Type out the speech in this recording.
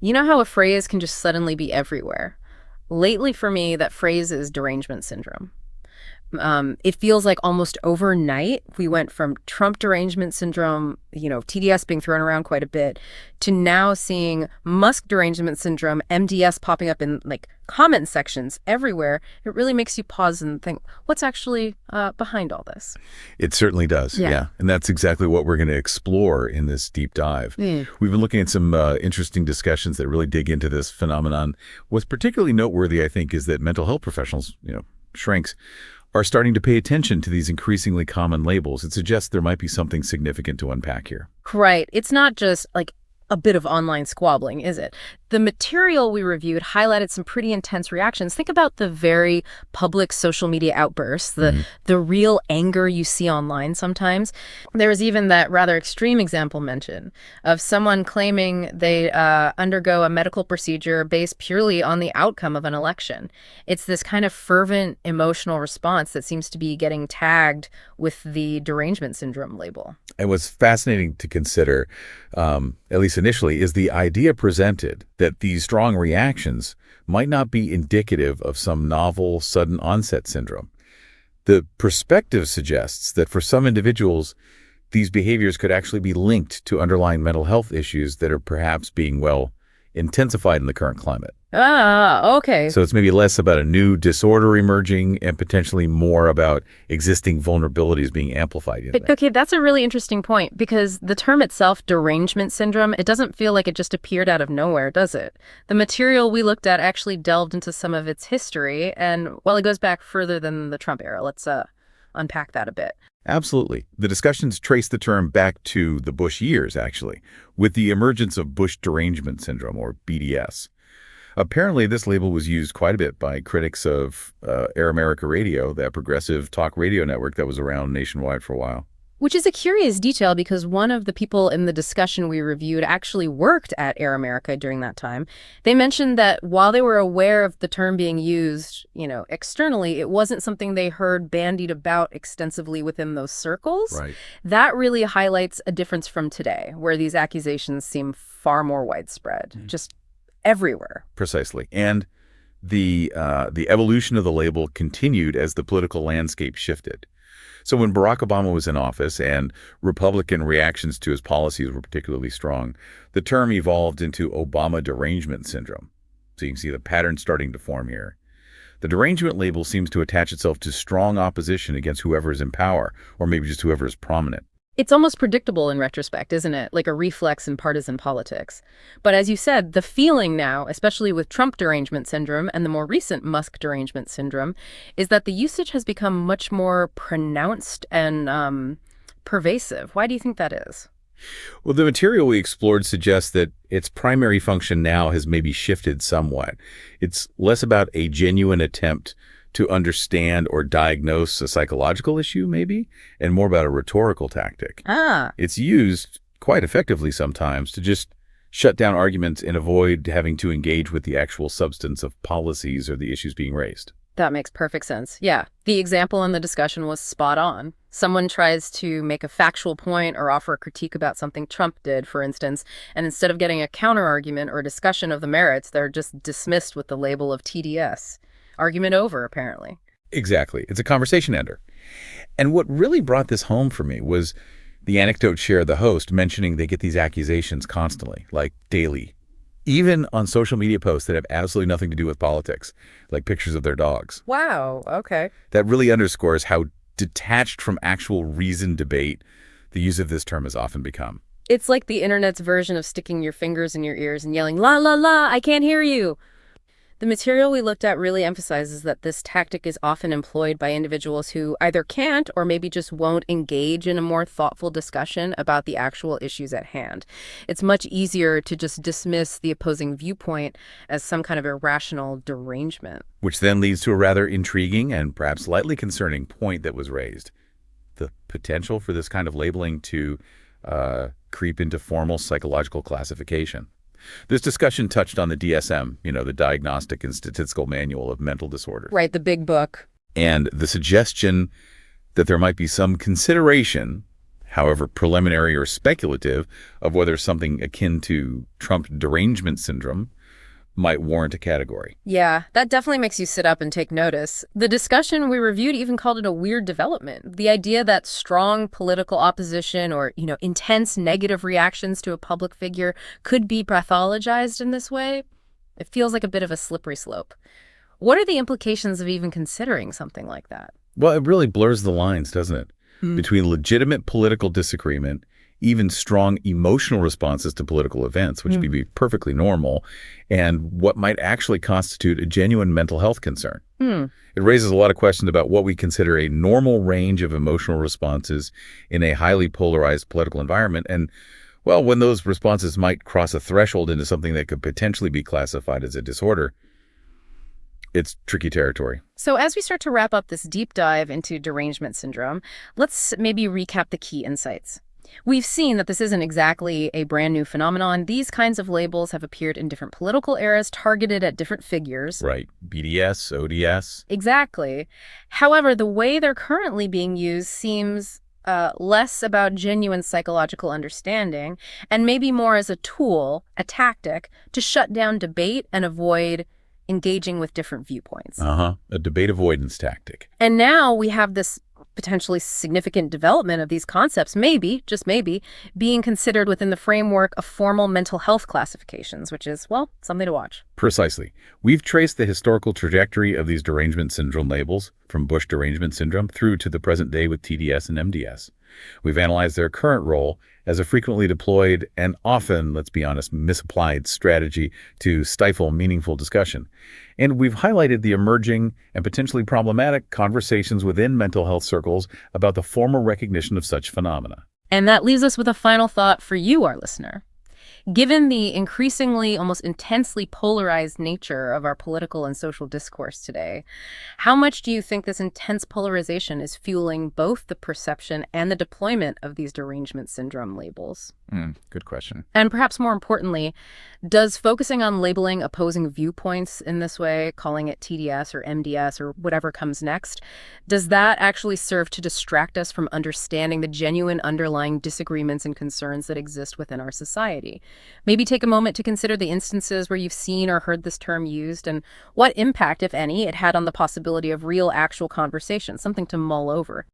You know how a phrase can just suddenly be everywhere? Lately, for me, that phrase is derangement syndrome. It feels like almost overnight we went from Trump derangement syndrome, TDS being thrown around quite a bit, to now seeing Musk derangement syndrome, MDS popping up in like comment sections everywhere. It really makes you pause and think, what's actually behind all this? It certainly does, Yeah. yeah. And that's exactly what we're going to explore in this deep dive. Mm. We've been looking at some interesting discussions that really dig into this phenomenon. What's particularly noteworthy, I think, is that mental health professionals, shrinks, are starting to pay attention to these increasingly common labels. It suggests there might be something significant to unpack here. Right. It's not just like a bit of online squabbling, is it? The material we reviewed highlighted some pretty intense reactions. Think about the very public social media outbursts, the real anger you see online sometimes. There was even that rather extreme example mentioned of someone claiming they undergo a medical procedure based purely on the outcome of an election. It's this kind of fervent emotional response that seems to be getting tagged with the derangement syndrome label. And what's fascinating to consider, at least initially, is the idea presented that these strong reactions might not be indicative of some novel, sudden onset syndrome. The perspective suggests that for some individuals, these behaviors could actually be linked to underlying mental health issues that are perhaps being, intensified in the current climate. Ah, okay. So it's maybe less about a new disorder emerging and potentially more about existing vulnerabilities being amplified. Okay, that's a really interesting point because the term itself, derangement syndrome, it doesn't feel like it just appeared out of nowhere, does it? The material we looked at actually delved into some of its history, and while it goes back further than the Trump era, let's unpack that a bit. Absolutely. The discussions trace the term back to the Bush years, actually, with the emergence of Bush derangement syndrome, or BDS. Apparently, this label was used quite a bit by critics of Air America Radio, that progressive talk radio network that was around nationwide for a while. Which is a curious detail because one of the people in the discussion we reviewed actually worked at Air America during that time. They mentioned that while they were aware of the term being used, externally, it wasn't something they heard bandied about extensively within those circles. Right. That really highlights a difference from today, where these accusations seem far more widespread, just everywhere. Precisely. And the evolution of the label continued as the political landscape shifted. So when Barack Obama was in office and Republican reactions to his policies were particularly strong, the term evolved into Obama derangement syndrome. So you can see the pattern starting to form here. The derangement label seems to attach itself to strong opposition against whoever is in power, or maybe just whoever is prominent. It's almost predictable in retrospect, isn't it? Like a reflex in partisan politics. But as you said, the feeling now, especially with Trump derangement syndrome and the more recent Musk derangement syndrome, is that the usage has become much more pronounced and pervasive. Why do you think that is? Well, the material we explored suggests that its primary function now has maybe shifted somewhat. It's less about a genuine attempt to understand or diagnose a psychological issue, maybe, and more about a rhetorical tactic. Ah, It's used quite effectively sometimes to just shut down arguments and avoid having to engage with the actual substance of policies or the issues being raised. that makes perfect sense. Yeah, the example in the discussion was spot on. Someone tries to make a factual point or offer a critique about something Trump did, for instance, and instead of getting a counter-argument or discussion of the merits, they're just dismissed with the label of TDS. Argument over, apparently. Exactly. It's a conversation ender. And what really brought this home for me was the anecdote shared the host mentioning they get these accusations constantly, like daily, even on social media posts that have absolutely nothing to do with politics, like pictures of their dogs. Wow, okay. That really underscores how detached from actual reasoned debate the use of this term has often become. It's like the internet's version of sticking your fingers in your ears and yelling, la, la, la, I can't hear you. The material we looked at really emphasizes that this tactic is often employed by individuals who either can't or maybe just won't engage in a more thoughtful discussion about the actual issues at hand. It's much easier to just dismiss the opposing viewpoint as some kind of irrational derangement. Which then leads to a rather intriguing and perhaps slightly concerning point that was raised. The potential for this kind of labeling to creep into formal psychological classification. This discussion touched on the DSM, the Diagnostic and Statistical Manual of Mental Disorders. Right, the big book. And the suggestion that there might be some consideration however preliminary or speculative, of whether something akin to Trump derangement syndrome might warrant a category. Yeah, that definitely makes you sit up and take notice. The discussion we reviewed even called it a weird development. The idea that strong political opposition or, intense negative reactions to a public figure could be pathologized in this way, it feels like a bit of a slippery slope. What are the implications of even considering something like that? Well, it really blurs the lines, doesn't it? Hmm. Between legitimate political disagreement, even strong emotional responses to political events, which would be perfectly normal, and what might actually constitute a genuine mental health concern. It raises a lot of questions about what we consider a normal range of emotional responses in a highly polarized political environment, and, well, when those responses might cross a threshold into something that could potentially be classified as a disorder. It's tricky territory. So as we start to wrap up this deep dive into derangement syndrome, let's maybe recap the key insights. We've seen that this isn't exactly a brand new phenomenon. These kinds of labels have appeared in different political eras, targeted at different figures. Right. BDS, ODS. Exactly. However, the way they're currently being used seems less about genuine psychological understanding and maybe more as a tool, a tactic, to shut down debate and avoid engaging with different viewpoints. A debate avoidance tactic. And now we have this potentially significant development of these concepts, maybe, just maybe, being considered within the framework of formal mental health classifications, which is, well, something to watch. Precisely. We've traced the historical trajectory of these derangement syndrome labels from Bush derangement syndrome through to the present day with TDS and MDS. We've analyzed their current role as a frequently deployed and often, let's be honest, misapplied strategy to stifle meaningful discussion. And we've highlighted the emerging and potentially problematic conversations within mental health circles about the formal recognition of such phenomena. And that leaves us with a final thought for you, our listener. Given the increasingly, almost intensely polarized nature of our political and social discourse today, how much do you think this intense polarization is fueling both the perception and the deployment of these derangement syndrome labels? Good question. And perhaps more importantly, does focusing on labeling opposing viewpoints in this way, calling it TDS or MDS or whatever comes next, does that actually serve to distract us from understanding the genuine underlying disagreements and concerns that exist within our society? Maybe take a moment to consider the instances where you've seen or heard this term used and what impact, if any, it had on the possibility of real, actual conversation, something to mull over.